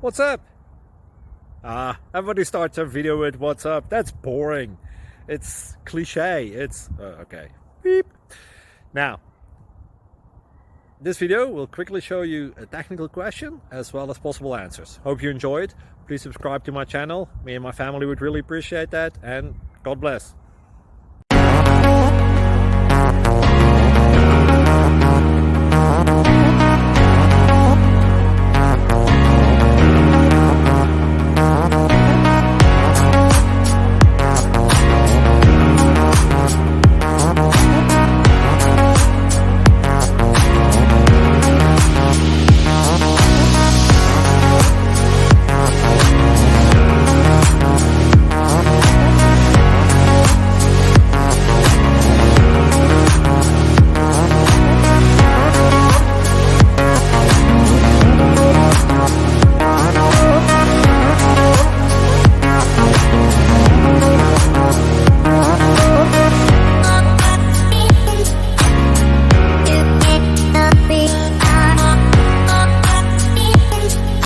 What's up? Everybody starts a video with what's up. That's boring. It's cliche. It's okay. Beep. Now, this video will quickly show you a technical question as well as possible answers. Hope you enjoyed. Please subscribe to my channel. Me and my family would really appreciate that, and God bless.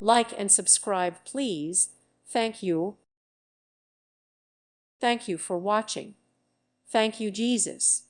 Like and subscribe, please. Thank you. Thank you for watching. Thank you, Jesus.